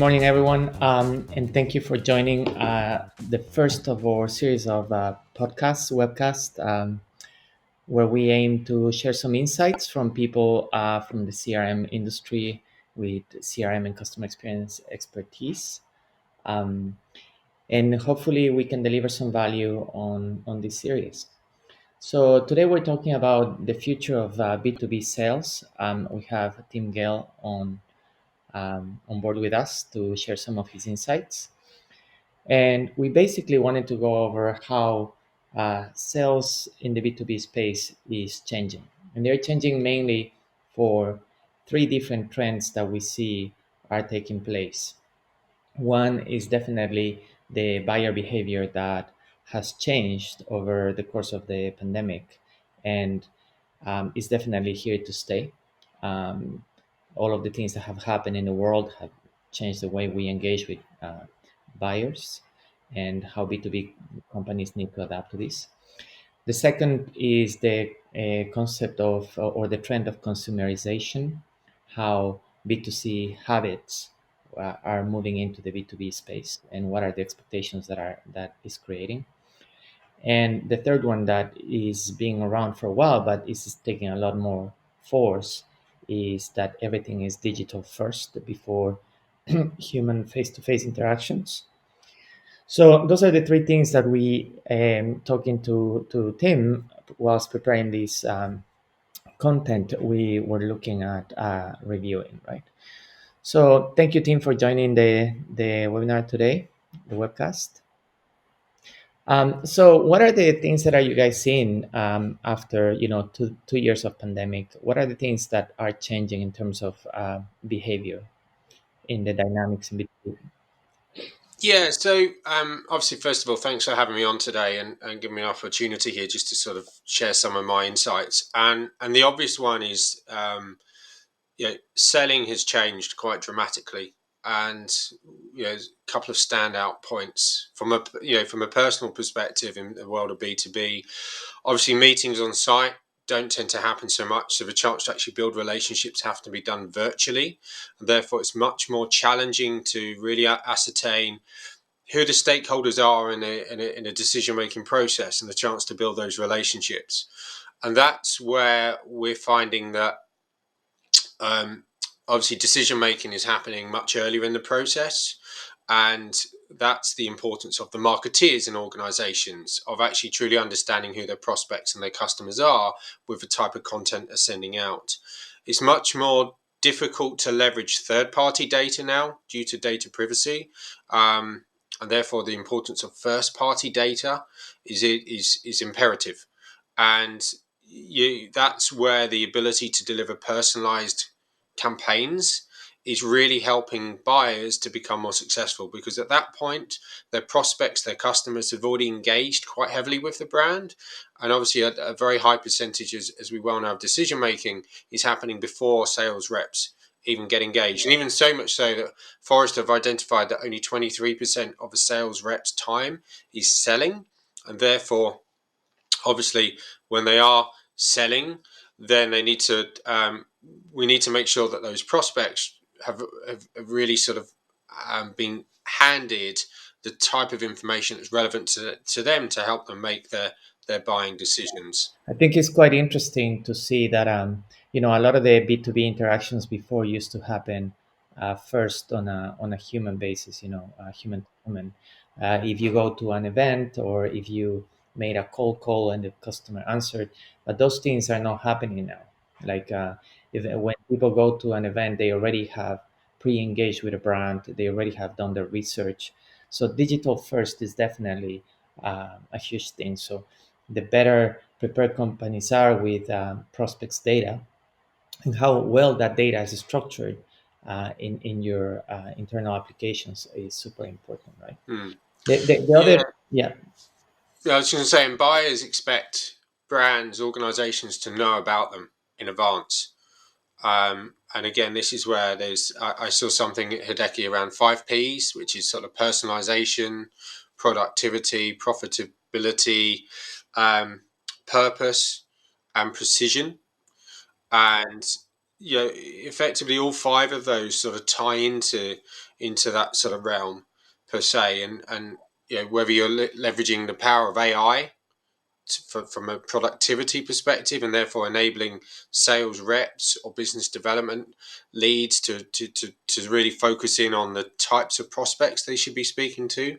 morning, everyone, and thank you for joining the first of our series of webcasts, where we aim to share some insights from people from the CRM industry with CRM and customer experience expertise. Um, and hopefully we can deliver some value on this series. So today we're talking about the future of B2B sales. We have Tim Gale on board with us to share some of his insights. And we basically wanted to go over how sales in the B2B space is changing. And they're changing mainly for three different trends that we see are taking place. One is definitely the buyer behavior that has changed over the course of the pandemic and is definitely here to stay. Um, all of the things that have happened in the world have changed the way we engage with buyers and how B2B companies need to adapt to this. The second is the concept of or the trend of consumerization, how B2C habits are moving into the B2B space and what are the expectations that is creating. And the third one that is being around for a while, but is taking a lot more force, is that everything is digital first before human face-to-face interactions. So those are the three things that we talking to Tim whilst preparing this content we were looking at reviewing, right? So thank you, Tim, for joining the webinar today, the webcast. So what are the things that are you guys seeing after two years of pandemic? What are the things that are changing in terms of behavior in the dynamics in between? Yeah, so obviously, first of all, thanks for having me on today and giving me an opportunity here just to sort of share some of my insights. And the obvious one is, selling has changed quite dramatically, and a couple of standout points from a personal perspective in the world of B2B. Obviously, meetings on site don't tend to happen so much, so the chance to actually build relationships have to be done virtually, and therefore it's much more challenging to really ascertain who the stakeholders are in a decision making process and the chance to build those relationships. And that's where we're finding that um, obviously decision making is happening much earlier in the process, and that's the importance of the marketeers in organizations of actually truly understanding who their prospects and their customers are with the type of content they're sending out. It's much more difficult to leverage third-party data now due to data privacy, and therefore the importance of first-party data is imperative. And that's where the ability to deliver personalized campaigns is really helping buyers to become more successful, because at that point their prospects, their customers have already engaged quite heavily with the brand, and obviously a very high percentage, as we well know, of decision making is happening before sales reps even get engaged. And even so much so that Forrester have identified that only 23% of a sales rep's time is selling, and therefore obviously when they are selling, then they need to we need to make sure that those prospects have really sort of been handed the type of information that's relevant to them to help them make their buying decisions. I think it's quite interesting to see that a lot of the B2B interactions before used to happen first on a human basis, human to human. If you go to an event or if you made a cold call and the customer answered, but those things are not happening now. Like if when people go to an event, they already have pre-engaged with a brand, they already have done their research. So digital first is definitely a huge thing. So the better prepared companies are with prospects data and how well that data is structured in your internal applications is super important, right? Hmm. The Yeah, other, yeah, I was going to say, and buyers expect brands, organisations to know about them in advance. And again, this is where I saw something at Hideki around 5Ps, which is sort of personalization, productivity, profitability, um, purpose, and precision. And effectively all five of those sort of tie into that sort of realm per se, and whether you're leveraging the power of AI from a productivity perspective, and therefore enabling sales reps or business development leads to really focus in on the types of prospects they should be speaking to.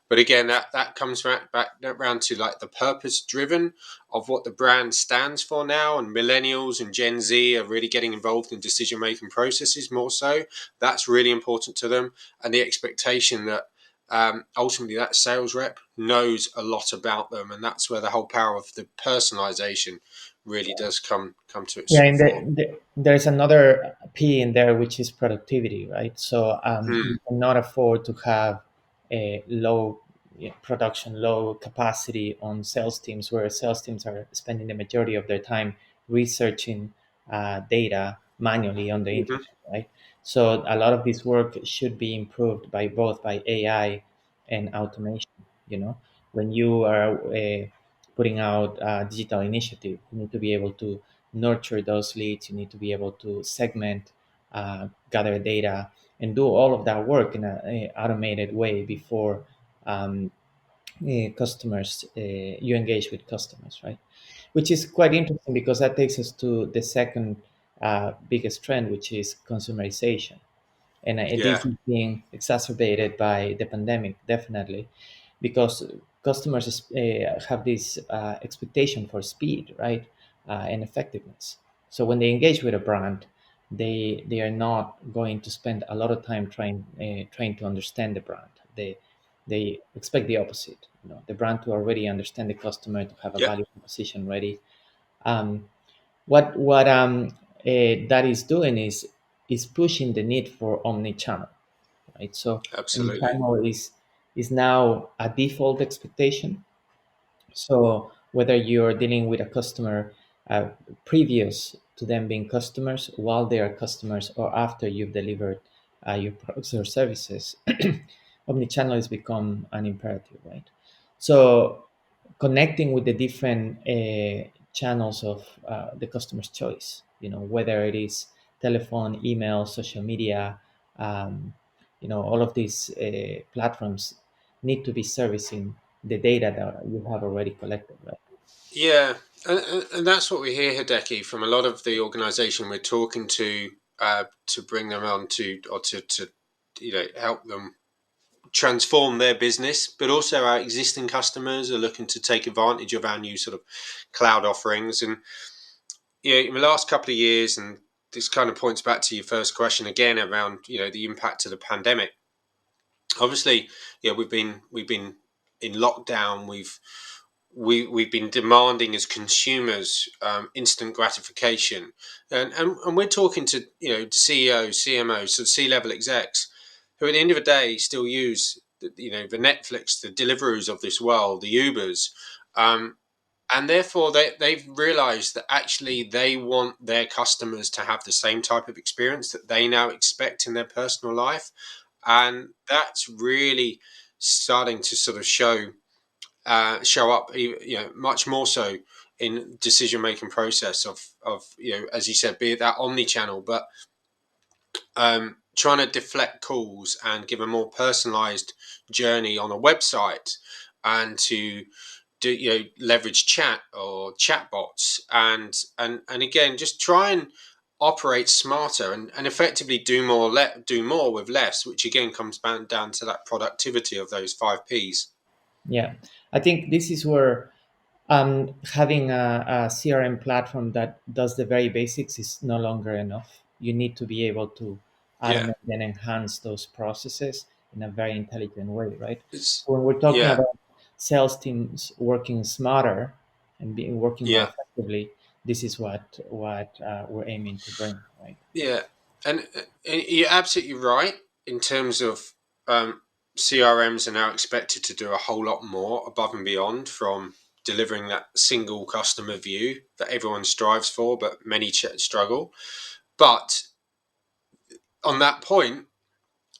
But again, that comes back around to like the purpose driven of what the brand stands for now, and millennials and Gen Z are really getting involved in decision making processes more so. That's really important to them, and the expectation that ultimately that sales rep knows a lot about them, and that's where the whole power of the personalization really does come to its Yeah, and fore. there's another P in there, which is productivity, right? So Mm, you cannot afford to have a low production, low capacity on sales teams, where sales teams are spending the majority of their time researching data manually on the hmm internet, right? So a lot of this work should be improved by both by AI and automation. You know, when you are putting out a digital initiative, you need to be able to nurture those leads. You need to be able to segment, gather data, and do all of that work in a automated way before customers you engage with customers, right? Which is quite interesting because that takes us to the second biggest trend, which is consumerization, and yeah, this is being exacerbated by the pandemic, definitely, because customers have this expectation for speed, right, and effectiveness. So when they engage with a brand, they are not going to spend a lot of time trying to understand the brand. They expect the opposite. You know, the brand to already understand the customer, to have a yeah, value proposition ready. Um, what that is doing is pushing the need for omni-channel, right? So absolutely, omni-channel is now a default expectation. So whether you're dealing with a customer uh, previous to them being customers, while they are customers, or after you've delivered your products or services, omnichannel has become an imperative, right? So connecting with the different channels of the customer's choice, you know, whether it is telephone, email, social media, um, you know, all of these platforms need to be servicing the data that you have already collected, right? yeah, and that's what we hear, Hideki, from a lot of the organisation we're talking to bring them on to or to help them transform their business, but also our existing customers are looking to take advantage of our new sort of cloud offerings. And in the last couple of years, and this kind of points back to your first question again around the impact of the pandemic. Obviously, we've been in lockdown. We've been demanding as consumers instant gratification, and we're talking to CEOs, CMOs, so C-level execs who at the end of the day still use the Netflix, the Deliveroo's of this world, the Ubers, um, and therefore they've realized that actually they want their customers to have the same type of experience that they now expect in their personal life, and that's really starting to sort of show up, much more so in decision making process of as you said, be it that omni channel, but trying to deflect calls and give a more personalized journey on a website, and to do leverage chat or chatbots, and again just try and operate smarter and effectively do more with less, which again comes down to that productivity of those 5 Ps. Yeah, I think this is where having a CRM platform that does the very basics is no longer enough. You need to be able to Yeah, automate and enhance those processes in a very intelligent way, right? it's So when we're talking yeah, about sales teams working smarter and being working more yeah, effectively, this is what we're aiming to bring, right? yeah, and you're absolutely right in terms of um, CRMs are now expected to do a whole lot more above and beyond from delivering that single customer view that everyone strives for, but many struggle. But on that point,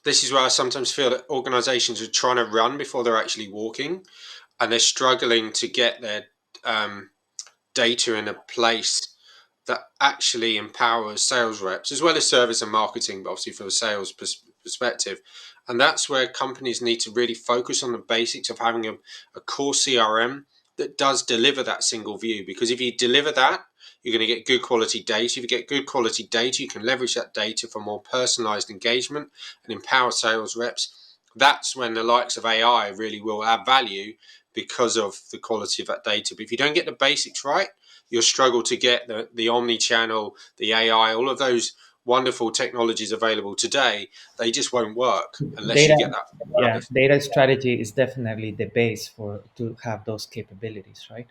this is where I sometimes feel that organizations are trying to run before they're actually walking, and they're struggling to get their um, data in a place that actually empowers sales reps as well as service and marketing, but obviously from a sales perspective. And that's where companies need to really focus on the basics of having a core CRM that does deliver that single view. Because if you deliver that, you're going to get good quality data. If you get good quality data, you can leverage that data for more personalized engagement and empower sales reps. That's when the likes of AI really will add value because of the quality of that data. But if you don't get the basics right, you'll struggle to get the omni-channel, the AI, all of those wonderful technologies available today. They just won't work unless you Data, get that yeah, foundation. data strategy is definitely the base for to have those capabilities, right?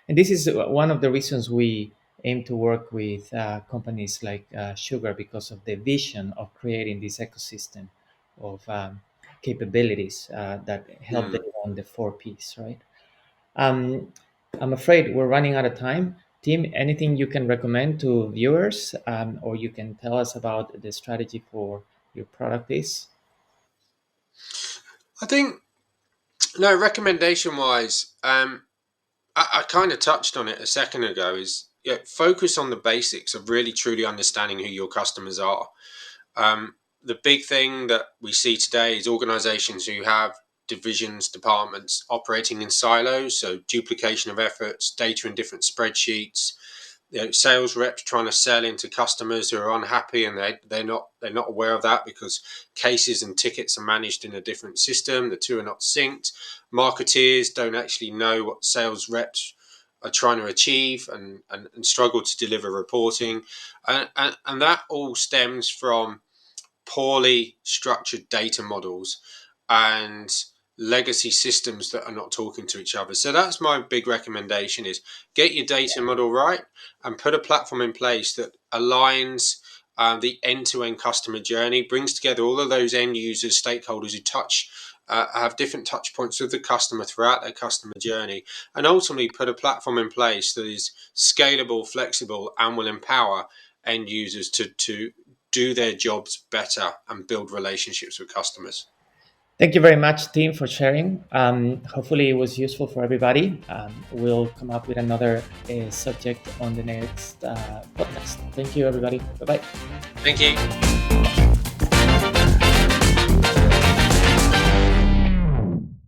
And this is one of the reasons we aim to work with companies like Sugar, because of the vision of creating this ecosystem of capabilities that help Hmm. them on the four Ps, right? Um, I'm afraid we're running out of time. Tim, anything you can recommend to viewers, or you can tell us about the strategy for your product is? I think, no, recommendation wise, I kind of touched on it a second ago. Is, yeah, focus on the basics of really truly understanding who your customers are. The big thing that we see today is organizations who have divisions, departments operating in silos, so duplication of efforts, data in different spreadsheets. Sales reps trying to sell into customers who are unhappy, and they're not aware of that because cases and tickets are managed in a different system. The two are not synced. Marketeers don't actually know what sales reps are trying to achieve, and struggle to deliver reporting, and that all stems from poorly structured data models and legacy systems that are not talking to each other. So that's my big recommendation: is get your data model right and put a platform in place that aligns the end-to-end customer journey, brings together all of those end users, stakeholders who have different touch points with the customer throughout their customer journey, and ultimately put a platform in place that is scalable, flexible, and will empower end users to do their jobs better and build relationships with customers. Thank you very much, Tim, for sharing. Hopefully, it was useful for everybody. We'll come up with another subject on the next podcast. Thank you, everybody. Bye bye. Thank you.